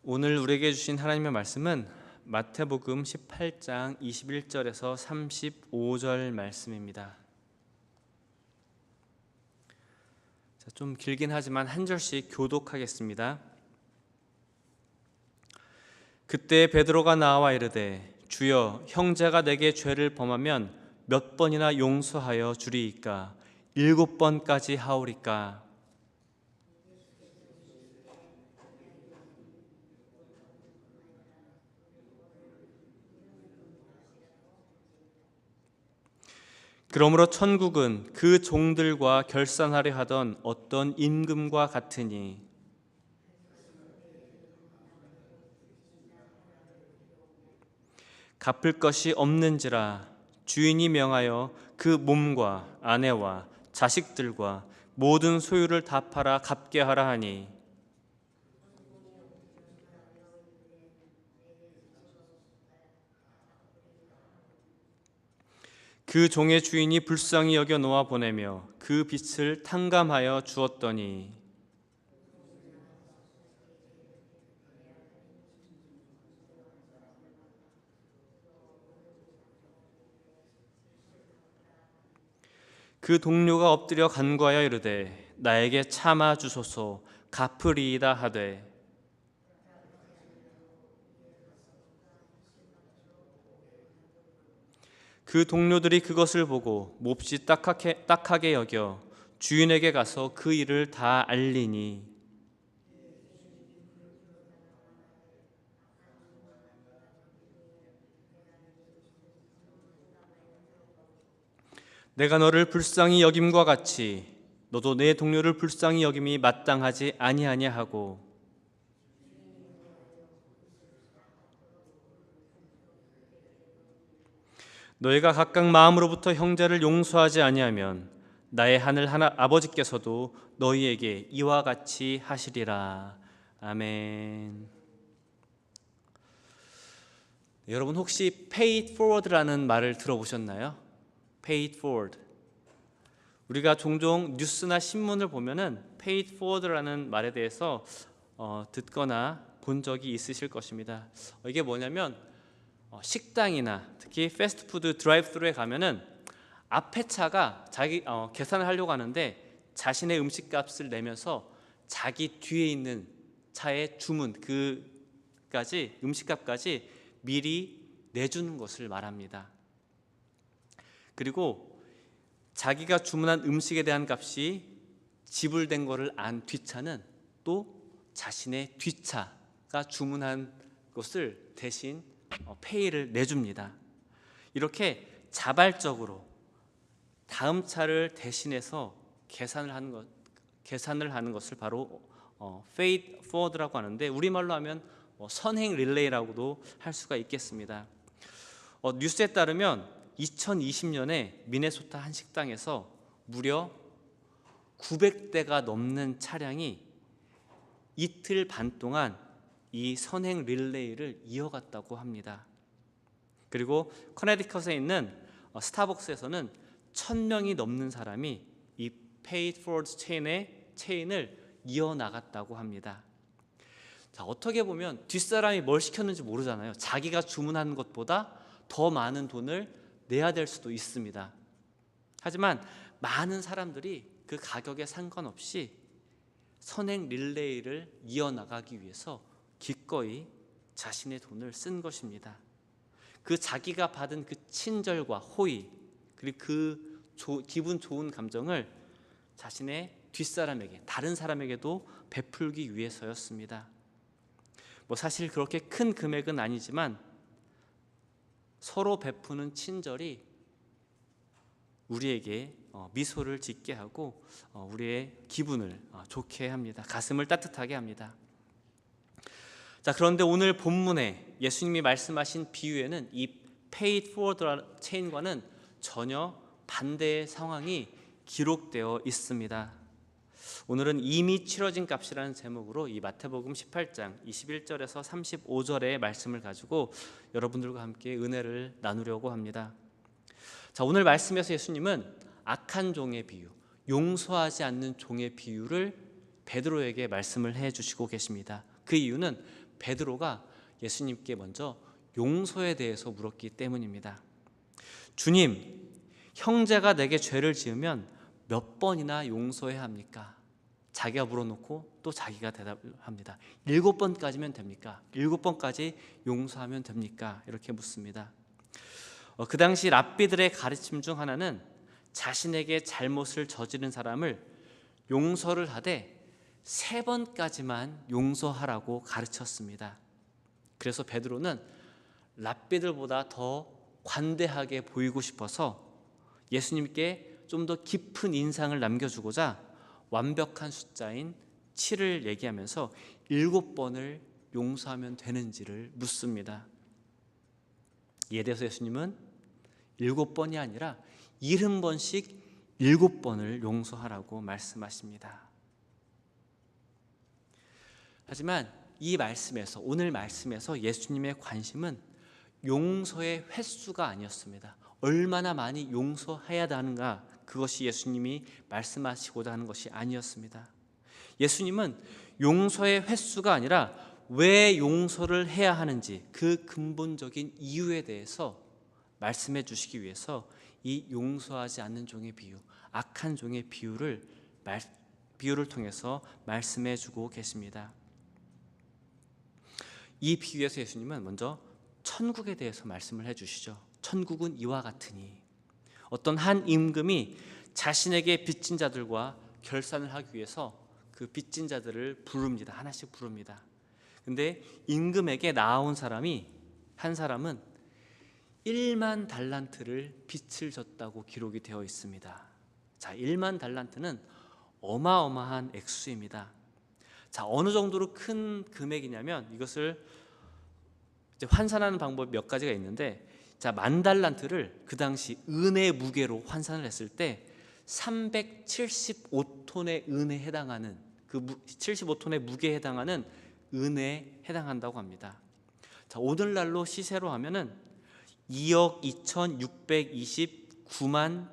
오늘 우리에게 주신 하나님의 말씀은 마태복음 18장 21절에서 35절 말씀입니다. 좀 길긴 하지만 한 절씩 교독하겠습니다. 그때 베드로가 나와 이르되 주여, 형제가 내게 죄를 범하면 몇 번이나 용서하여 주리이까? 7번까지 하오리까? 그러므로 천국은 그 종들과 결산하려 하던 어떤 임금과 같으니 갚을 것이 없는지라 주인이 명하여 그 몸과 아내와 자식들과 모든 소유를 다 팔아 갚게 하라 하니, 그 종의 주인이 불쌍히 여겨 놓아 보내며 그 빚을 탕감하여 주었더니, 그 동료가 엎드려 간구하여 이르되 나에게 참아 주소서, 갚으리이다 하되, 그 동료들이 그것을 보고 몹시 딱하게 여겨 주인에게 가서 그 일을 다 알리니, 내가 너를 불쌍히 여김과 같이 너도 내 동료를 불쌍히 여김이 마땅하지 아니하냐 하고, 너희가 각각 마음으로부터 형제를 용서하지 아니하면 나의 하늘 아버지께서도 너희에게 이와 같이 하시리라. 아멘. 여러분 혹시 pay it forward라는 말을 들어보셨나요? pay it forward. 우리가 종종 뉴스나 신문을 보면은 pay it forward라는 말에 대해서 듣거나 본 적이 있으실 것입니다. 이게 뭐냐면 식당이나 특히 패스트푸드 드라이브스루에 가면은 앞에 차가 자기 계산을 하려고 하는데 자신의 음식값을 내면서 자기 뒤에 있는 차의 주문 그까지 음식값까지 미리 내주는 것을 말합니다. 그리고 자기가 주문한 음식에 대한 값이 지불된 것을 안 뒷차는 또 자신의 뒷차가 주문한 것을 대신 페이를 내줍니다. 이렇게 자발적으로 다음 차를 대신해서 계산을 하는 것을 바로 페이 포워드라고 하는데, 우리말로 하면 선행 릴레이라고도 할 수가 있겠습니다. 뉴스에 따르면 2020년에 미네소타 한 식당에서 무려 900대가 넘는 차량이 이틀 반 동안 이 선행 릴레이를 이어갔다고 합니다. 그리고 커네디컷에 있는 스타벅스에서는 1000명이 넘는 사람이 이 Pay It Forward 체인을 이어나갔다고 합니다. 자, 어떻게 보면 뒷사람이 뭘 시켰는지 모르잖아요. 자기가 주문한 것보다 더 많은 돈을 내야 될 수도 있습니다. 하지만 많은 사람들이 그 가격에 상관없이 선행 릴레이를 이어나가기 위해서 기꺼이 자신의 돈을 쓴 것입니다. 그 자기가 받은 그 친절과 호의, 그리고 그 기분 좋은 감정을 자신의 뒷사람에게, 다른 사람에게도 베풀기 위해서였습니다. 사실 그렇게 큰 금액은 아니지만 서로 베푸는 친절이 우리에게 미소를 짓게 하고 우리의 기분을 좋게 합니다. 가슴을 따뜻하게 합니다. 자, 그런데 오늘 본문에 예수님이 말씀하신 비유에는 이 Pay It Forward 체인과는 전혀 반대의 상황이 기록되어 있습니다. 오늘은 이미 치러진 값이라는 제목으로 이 마태복음 18장 21절에서 35절의 말씀을 가지고 여러분들과 함께 은혜를 나누려고 합니다. 자, 오늘 말씀에서 예수님은 악한 종의 비유, 용서하지 않는 종의 비유를 베드로에게 말씀을 해주시고 계십니다. 그 이유는 베드로가 예수님께 먼저 용서에 대해서 물었기 때문입니다. 주님, 형제가 내게 죄를 지으면 몇 번이나 용서해야 합니까? 자기가 물어놓고 또 자기가 대답합니다. 7번까지면 됩니까? 7번까지 용서하면 됩니까? 이렇게 묻습니다. 그 당시 랍비들의 가르침 중 하나는 자신에게 잘못을 저지른 사람을 용서를 하되 3번까지만 용서하라고 가르쳤습니다. 그래서 베드로는 랍비들보다 더 관대하게 보이고 싶어서 예수님께 좀 더 깊은 인상을 남겨주고자 완벽한 숫자인 7을 얘기하면서 7번을 용서하면 되는지를 묻습니다. 이에 대해서 예수님은 7번이 아니라 70번씩 7번을 용서하라고 말씀하십니다. 하지만 이 말씀에서, 오늘 말씀에서 예수님의 관심은 용서의 횟수가 아니었습니다. 얼마나 많이 용서해야 하는가, 그것이 예수님이 말씀하시고자 하는 것이 아니었습니다. 예수님은 용서의 횟수가 아니라 왜 용서를 해야 하는지 그 근본적인 이유에 대해서 말씀해 주시기 위해서 이 용서하지 않는 종의 비유, 악한 종의 비유를 통해서 말씀해 주고 계십니다. 이 비유에서 예수님은 먼저 천국에 대해서 말씀을 해주시죠. 천국은 이와 같으니, 어떤 한 임금이 자신에게 빚진 자들과 결산을 하기 위해서 그 빚진 자들을 부릅니다. 하나씩 부릅니다. 근데 임금에게 나아온 사람이, 한 사람은 1만 달란트를 빚을 졌다고 기록이 되어 있습니다. 자, 1만 달란트는 어마어마한 액수입니다. 자, 어느 정도로 큰 금액이냐면 이것을 이제 환산하는 방법이 몇 가지가 있는데, 자, 10,000달란트를 그 당시 은의 무게로 환산을 했을 때 375톤의 은에 해당하는, 그 75톤의 무게에 해당하는 은에 해당한다고 합니다. 자, 오늘날로 시세로 하면은 2억 2,629만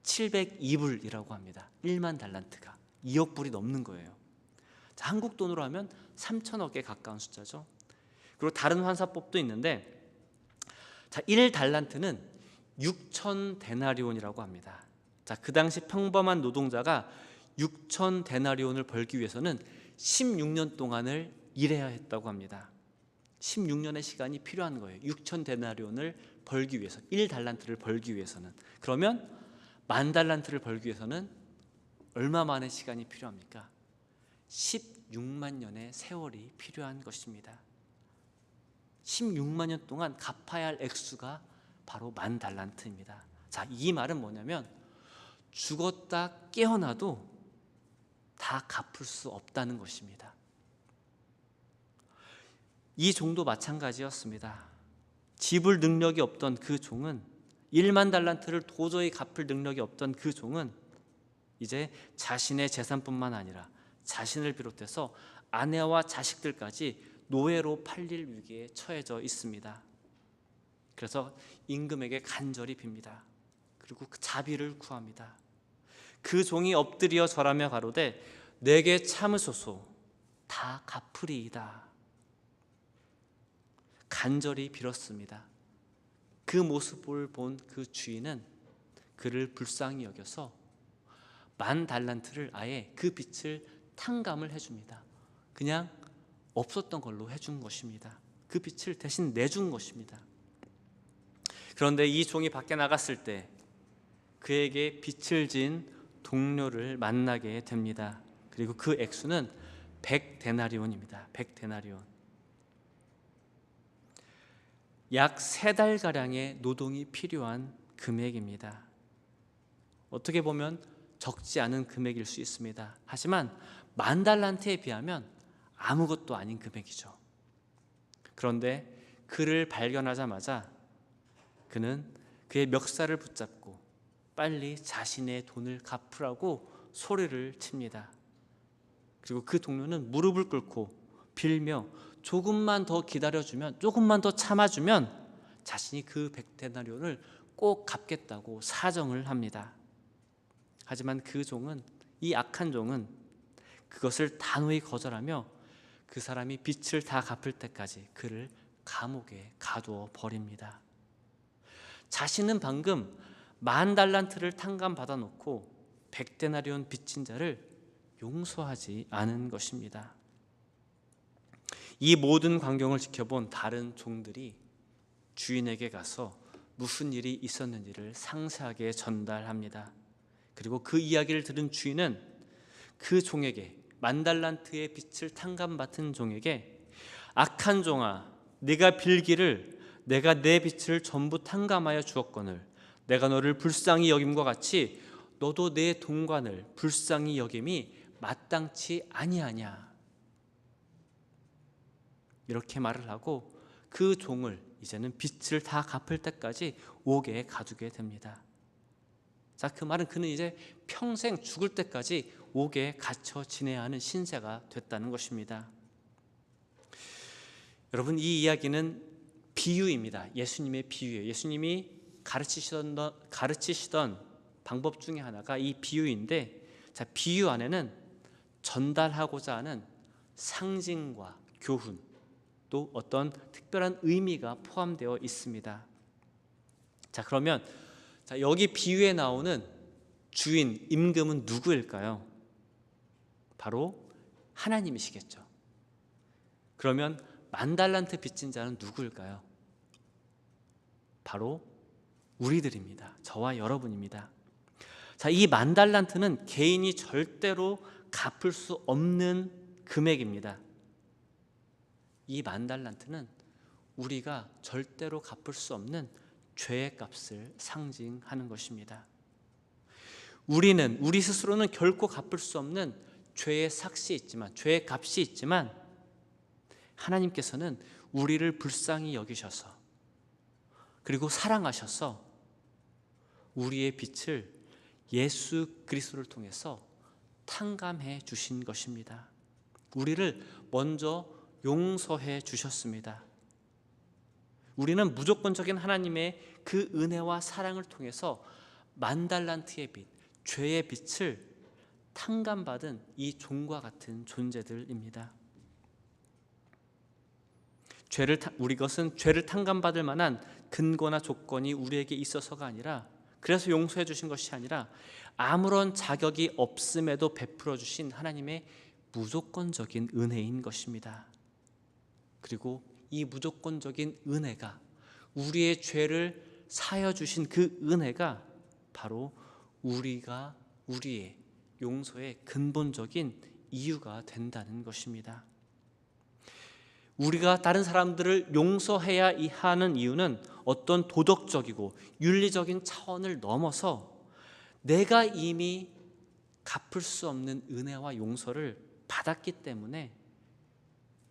702불이라고 합니다. 1만 달란트가 2억 불이 넘는 거예요. 자, 한국 돈으로 하면 3천억에 가까운 숫자죠. 그리고 다른 환사법도 있는데, 자, 1달란트는 6,000데나리온이라고 합니다. 자, 그 당시 평범한 노동자가 6,000데나리온을 벌기 위해서는 16년 동안을 일해야 했다고 합니다. 16년의 시간이 필요한 거예요. 6,000데나리온을 벌기 위해서, 1달란트를 벌기 위해서는. 그러면 10,000달란트를 벌기 위해서는 얼마만의 시간이 필요합니까? 16만 년의 세월이 필요한 것입니다. 16만 년 동안 갚아야 할 액수가 바로 10,000달란트입니다. 자, 이 말은 뭐냐면 죽었다 깨어나도 다 갚을 수 없다는 것입니다. 이 종도 마찬가지였습니다. 지불 능력이 없던 그 종은, 1만 달란트를 도저히 갚을 능력이 없던 그 종은 이제 자신의 재산뿐만 아니라 자신을 비롯해서 아내와 자식들까지 노예로 팔릴 위기에 처해져 있습니다. 그래서 임금에게 간절히 빕니다. 그리고 그 자비를 구합니다. 그 종이 엎드려 절하며 가로되 내게 참으소서, 다 갚으리이다. 간절히 빌었습니다. 그 모습을 본 그 주인은 그를 불쌍히 여겨서 10,000달란트를 아예 그 빚을 탕감을 해줍니다. 그냥 없었던 걸로 해준 것입니다. 그 빚을 대신 내준 것입니다. 그런데 이 종이 밖에 나갔을 때 그에게 빚을 진 동료를 만나게 됩니다. 그리고 그 액수는 100데나리온입니다. 100데나리온. 약 3달가량의 노동이 필요한 금액입니다. 어떻게 보면 적지 않은 금액일 수 있습니다. 하지만 10,000달란트에 비하면 아무것도 아닌 금액이죠. 그런데 그를 발견하자마자 그는 그의 멱살을 붙잡고 빨리 자신의 돈을 갚으라고 소리를 칩니다. 그리고 그 동료는 무릎을 꿇고 빌며 조금만 더 기다려주면, 조금만 더 참아주면 자신이 그 100데나리온을 꼭 갚겠다고 사정을 합니다. 하지만 그 종은, 이 악한 종은 그것을 단호히 거절하며 그 사람이 빚을 다 갚을 때까지 그를 감옥에 가두어 버립니다. 자신은 방금 10,000달란트를 탕감받아 놓고 100데나리온 빚진 자를 용서하지 않은 것입니다. 이 모든 광경을 지켜본 다른 종들이 주인에게 가서 무슨 일이 있었는지를 상세하게 전달합니다. 그리고 그 이야기를 들은 주인은 그 종에게, 10,000달란트의 빚을 탕감받은 종에게, 악한 종아, 네가 빌기를 내가 내 빚을 전부 탕감하여 주었거늘 내가 너를 불쌍히 여김과 같이 너도 내 동관을 불쌍히 여김이 마땅치 아니하냐. 이렇게 말을 하고 그 종을 이제는 빚을 다 갚을 때까지 옥에 가두게 됩니다. 자, 그 말은 그는 이제 평생 죽을 때까지 옥에 갇혀 지내야 하는 신세가 됐다는 것입니다. 여러분, 이 이야기는 비유입니다. 예수님의 비유예요. 예수님이 가르치시던 방법 중에 하나가 이 비유인데, 자, 비유 안에는 전달하고자 하는 상징과 교훈, 또 어떤 특별한 의미가 포함되어 있습니다. 자, 그러면 여기 비유에 나오는 주인, 임금은 누구일까요? 바로 하나님이시겠죠. 그러면 10,000달란트 빚진 자는 누구일까요? 바로 우리들입니다. 저와 여러분입니다. 자, 이 10,000달란트는 개인이 절대로 갚을 수 없는 금액입니다. 이 10,000달란트는 우리가 절대로 갚을 수 없는 죄의 값을 상징하는 것입니다. 우리 스스로는 결코 갚을 수 없는 죄의 삭시 있지만, 죄의 값이 있지만, 하나님께서는 우리를 불쌍히 여기셔서 그리고 사랑하셔서 우리의 빚을 예수 그리스도를 통해서 탕감해 주신 것입니다. 우리를 먼저 용서해 주셨습니다. 우리는 무조건적인 하나님의 그 은혜와 사랑을 통해서 10,000달란트의 빚, 죄의 빚을 탕감받은 이 종과 같은 존재들입니다. 이것은 죄를 탕감받을 만한 근거나 조건이 우리에게 있어서가 아니라, 그래서 용서해 주신 것이 아니라, 아무런 자격이 없음에도 베풀어 주신 하나님의 무조건적인 은혜인 것입니다. 그리고 이 무조건적인 은혜가, 우리의 죄를 사여 주신 그 은혜가 바로 우리의 용서의 근본적인 이유가 된다는 것입니다. 우리가 다른 사람들을 용서해야 하는 이유는 어떤 도덕적이고 윤리적인 차원을 넘어서 내가 이미 갚을 수 없는 은혜와 용서를 받았기 때문에,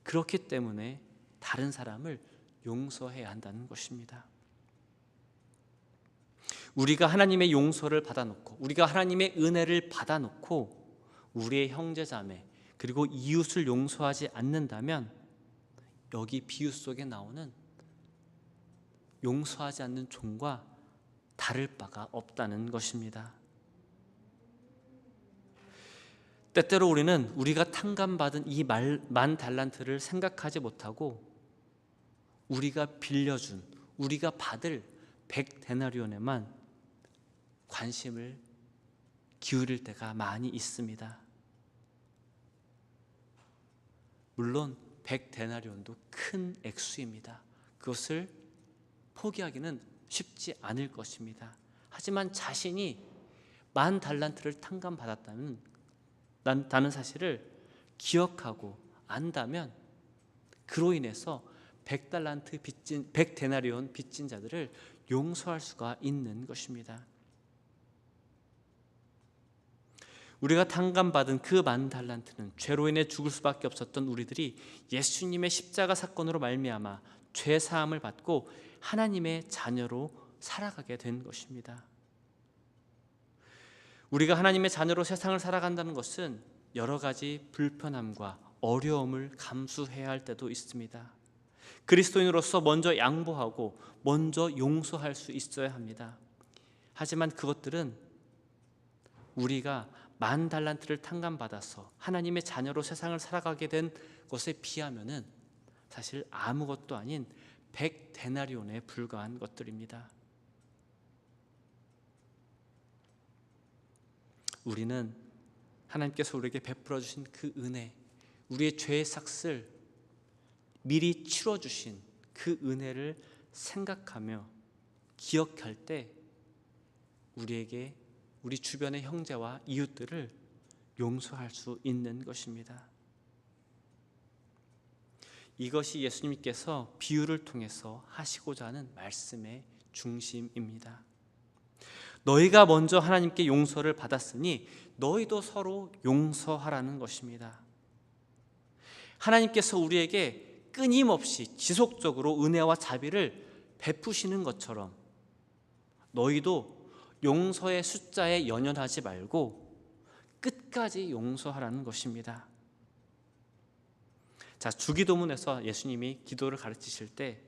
그렇기 때문에 다른 사람을 용서해야 한다는 것입니다. 우리가 하나님의 용서를 받아놓고, 우리가 하나님의 은혜를 받아놓고 우리의 형제자매 그리고 이웃을 용서하지 않는다면, 여기 비유 속에 나오는 용서하지 않는 종과 다를 바가 없다는 것입니다. 때때로 우리는 우리가 탕감받은 이 10,000달란트를 생각하지 못하고 우리가 빌려준, 우리가 받을 100데나리온에만 관심을 기울일 때가 많이 있습니다. 물론 100데나리온도 큰 액수입니다. 그것을 포기하기는 쉽지 않을 것입니다. 하지만 자신이 10,000달란트를 탕감받았다는 사실을 기억하고 안다면, 그로 인해서 100데나리온 빚진 자들을 용서할 수가 있는 것입니다. 우리가 탕감받은 그 10,000달란트는 죄로 인해 죽을 수밖에 없었던 우리들이 예수님의 십자가 사건으로 말미암아 죄 사함을 받고 하나님의 자녀로 살아가게 된 것입니다. 우리가 하나님의 자녀로 세상을 살아간다는 것은 여러 가지 불편함과 어려움을 감수해야 할 때도 있습니다. 그리스도인으로서 먼저 양보하고 먼저 용서할 수 있어야 합니다. 하지만 그것들은 우리가 10,000달란트를 탕감받아서 하나님의 자녀로 세상을 살아가게 된 것에 비하면은 사실 아무것도 아닌 100데나리온에 불과한 것들입니다. 우리는 하나님께서 우리에게 베풀어 주신 그 은혜, 우리의 죄의 삭슬 미리 치러 주신 그 은혜를 생각하며 기억할 때 우리에게 우리 주변의 형제와 이웃들을 용서할 수 있는 것입니다. 이것이 예수님께서 비유를 통해서 하시고자 하는 말씀의 중심입니다. 너희가 먼저 하나님께 용서를 받았으니 너희도 서로 용서하라는 것입니다. 하나님께서 우리에게 끊임없이 지속적으로 은혜와 자비를 베푸시는 것처럼 너희도 용서의 숫자에 연연하지 말고 끝까지 용서하라는 것입니다. 자, 주기도문에서 예수님이 기도를 가르치실 때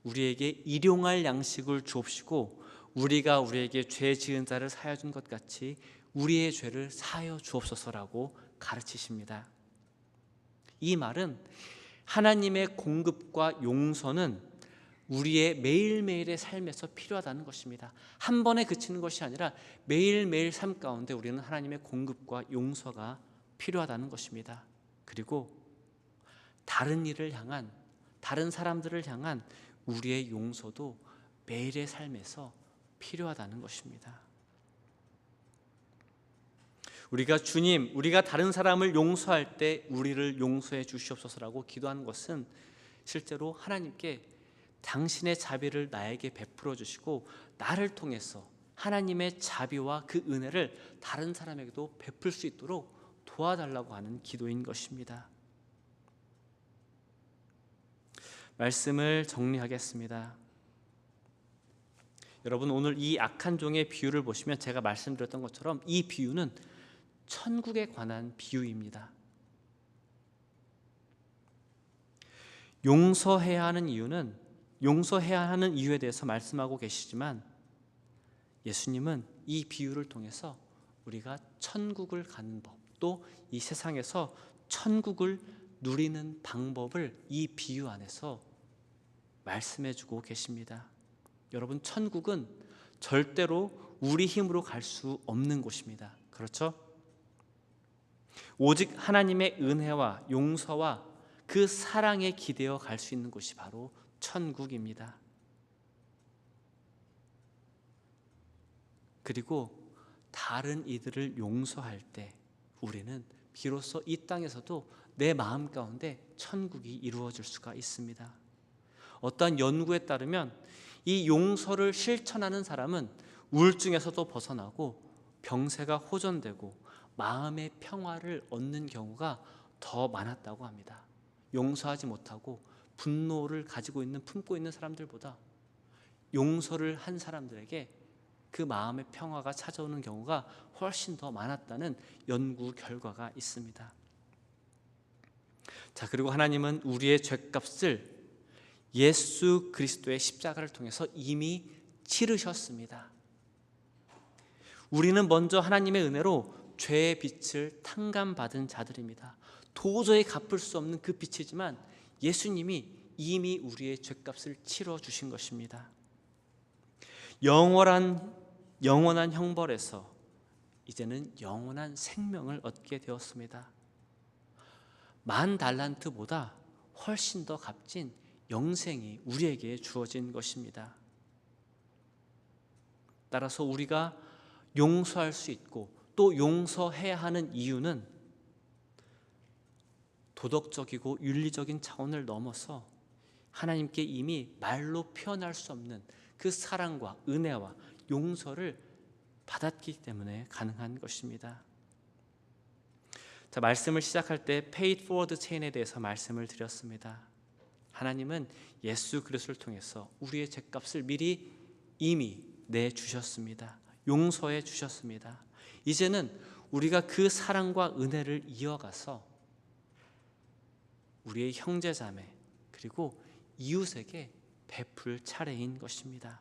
우리에게 일용할 양식을 주옵시고 우리가 우리에게 죄 지은 자를 사하여 준 것 같이 우리의 죄를 사하여 주옵소서라고 가르치십니다. 이 말은 하나님의 공급과 용서는 우리의 매일매일의 삶에서 필요하다는 것입니다. 한 번에 그치는 것이 아니라 매일매일 삶 가운데 우리는 하나님의 공급과 용서가 필요하다는 것입니다. 그리고 다른 일을 향한, 다른 사람들을 향한 우리의 용서도 매일의 삶에서 필요하다는 것입니다. 우리가 주님, 우리가 다른 사람을 용서할 때 우리를 용서해 주시옵소서라고 기도하는 것은 실제로 하나님께 당신의 자비를 나에게 베풀어 주시고 나를 통해서 하나님의 자비와 그 은혜를 다른 사람에게도 베풀 수 있도록 도와달라고 하는 기도인 것입니다. 말씀을 정리하겠습니다. 여러분, 오늘 이 악한 종의 비유를 보시면 제가 말씀드렸던 것처럼 이 비유는 천국에 관한 비유입니다. 용서해야 하는 이유에 대해서 말씀하고 계시지만 예수님은 이 비유를 통해서 우리가 천국을 가는 법, 또 이 세상에서 천국을 누리는 방법을 이 비유 안에서 말씀해주고 계십니다. 여러분, 천국은 절대로 우리 힘으로 갈 수 없는 곳입니다. 그렇죠? 오직 하나님의 은혜와 용서와 그 사랑에 기대어 갈 수 있는 곳이 바로 천국입니다. 그리고 다른 이들을 용서할 때 우리는 비로소 이 땅에서도 내 마음 가운데 천국이 이루어질 수가 있습니다. 어떠한 연구에 따르면 이 용서를 실천하는 사람은 우울증에서도 벗어나고 병세가 호전되고 마음의 평화를 얻는 경우가 더 많았다고 합니다. 용서하지 못하고 분노를 품고 있는 사람들보다 용서를 한 사람들에게 그 마음의 평화가 찾아오는 경우가 훨씬 더 많았다는 연구 결과가 있습니다. 자, 그리고 하나님은 우리의 죄값을 예수 그리스도의 십자가를 통해서 이미 치르셨습니다. 우리는 먼저 하나님의 은혜로 죄의 빚을 탕감받은 자들입니다. 도저히 갚을 수 없는 그 빚이지만 예수님이 이미 우리의 죄값을 치러주신 것입니다. 영원한 형벌에서 이제는 영원한 생명을 얻게 되었습니다. 10,000달란트보다 훨씬 더 값진 영생이 우리에게 주어진 것입니다. 따라서 우리가 용서할 수 있고 또 용서해야 하는 이유는 도덕적이고 윤리적인 차원을 넘어서 하나님께 이미 말로 표현할 수 없는 그 사랑과 은혜와 용서를 받았기 때문에 가능한 것입니다. 자, 말씀을 시작할 때 paid forward chain에 대해서 말씀을 드렸습니다. 하나님은 예수 그리스도를 통해서 우리의 죄값을 미리 이미 내주셨습니다. 용서해 주셨습니다. 이제는 우리가 그 사랑과 은혜를 이어가서 우리의 형제자매 그리고 이웃에게 베풀 차례인 것입니다.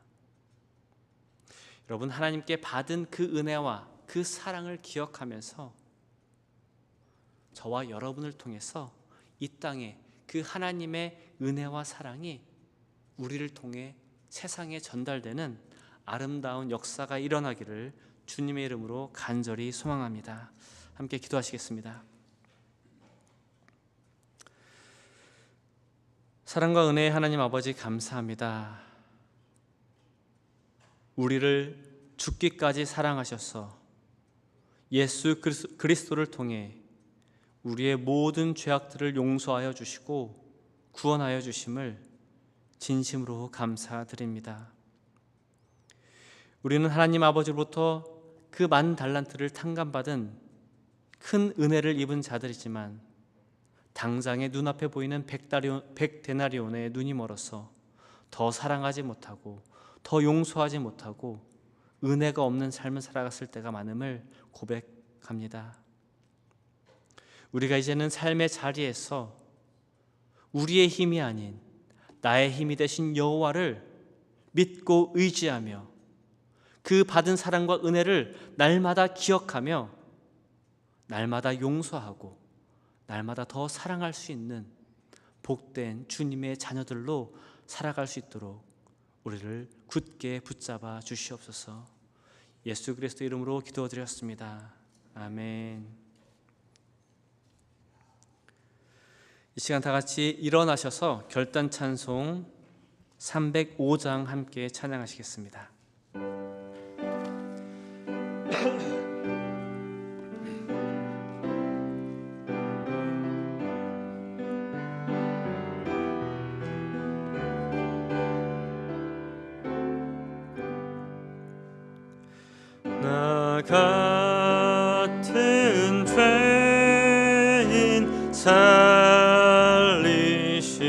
여러분, 하나님께 받은 그 은혜와 그 사랑을 기억하면서 저와 여러분을 통해서 이 땅에 그 하나님의 은혜와 사랑이 우리를 통해 세상에 전달되는 아름다운 역사가 일어나기를 주님의 이름으로 간절히 소망합니다. 함께 기도하시겠습니다. 사랑과 은혜의 하나님 아버지, 감사합니다. 우리를 죽기까지 사랑하셔서 예수 그리스도를 통해 우리의 모든 죄악들을 용서하여 주시고 구원하여 주심을 진심으로 감사드립니다. 우리는 하나님 아버지로부터 그 만 달란트를 탕감받은 큰 은혜를 입은 자들이지만 당장의 눈앞에 보이는 100데나리온에 눈이 멀어서 더 사랑하지 못하고 더 용서하지 못하고 은혜가 없는 삶을 살아갔을 때가 많음을 고백합니다. 우리가 이제는 삶의 자리에서 우리의 힘이 아닌 나의 힘이 되신 여호와를 믿고 의지하며 그 받은 사랑과 은혜를 날마다 기억하며 날마다 용서하고 날마다 더 사랑할 수 있는 복된 주님의 자녀들로 살아갈 수 있도록 우리를 굳게 붙잡아 주시옵소서. 예수 그리스도 이름으로 기도드렸습니다. 아멘. 이 시간 다 같이 일어나셔서 결단 찬송 305장 함께 찬양하시겠습니다. 나 같은 죄인 살리신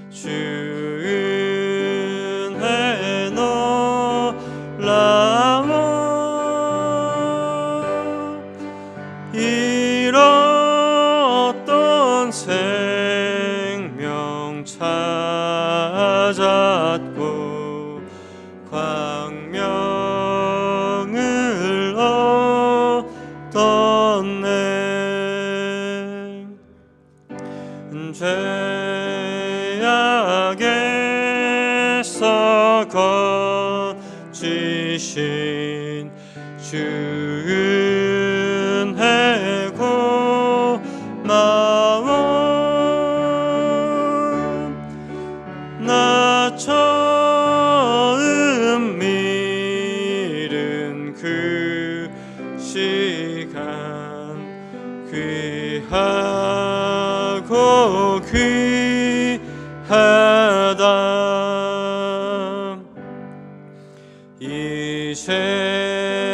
주 은혜 놀라워 잃었던 생명 찾았고 광명을 얻었네. 죄악에서 건지신 주 은혜 고마워. 나 처음 믿은 그 시간 귀하고 귀하다.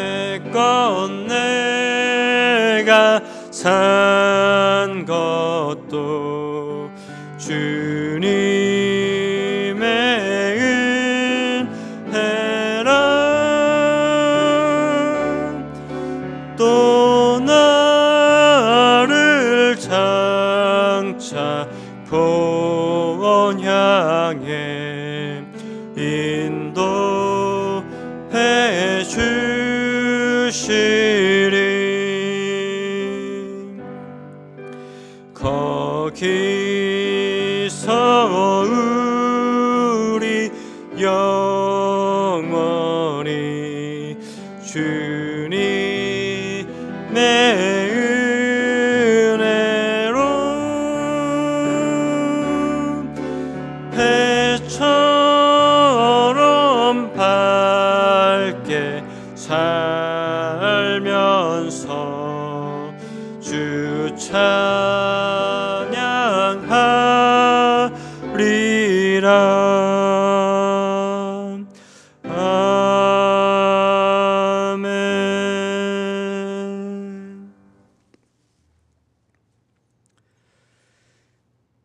이제껏 내가 산 것도 주님의 은혜라. 또 나를 장차 본 향해 인도해 주시리. 거기서 우리 영원히 주님의 은혜로 배처럼 밝게 살면서 주 찬양하리라. 아멘.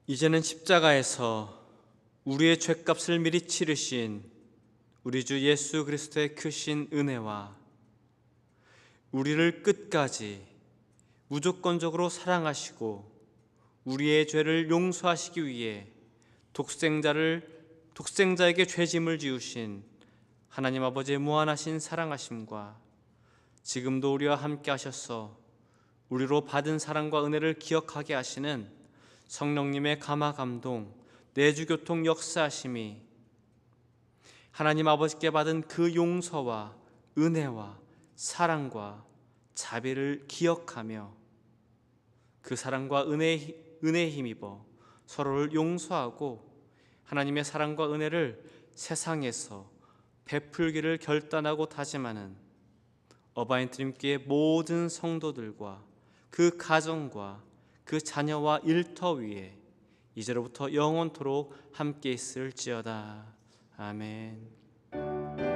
이제는 십자가에서 우리의 죄값을 미리 치르신 우리 주 예수 그리스도의 크신 은혜와 우리를 끝까지 무조건적으로 사랑하시고 우리의 죄를 용서하시기 위해 독생자에게 죄짐을 지우신 하나님 아버지의 무한하신 사랑하심과 지금도 우리와 함께 하셔서 우리로 받은 사랑과 은혜를 기억하게 하시는 성령님의 감화 감동, 내주교통 역사하심이 하나님 아버지께 받은 그 용서와 은혜와 사랑과 자비를 기억하며 그 사랑과 은혜에 힘입어 서로를 용서하고 하나님의 사랑과 은혜를 세상에서 베풀기를 결단하고 다짐하는 어바인 드림교회 모든 성도들과 그 가정과 그 자녀와 일터 위에 이제로부터 영원토록 함께 있을지어다. 아멘.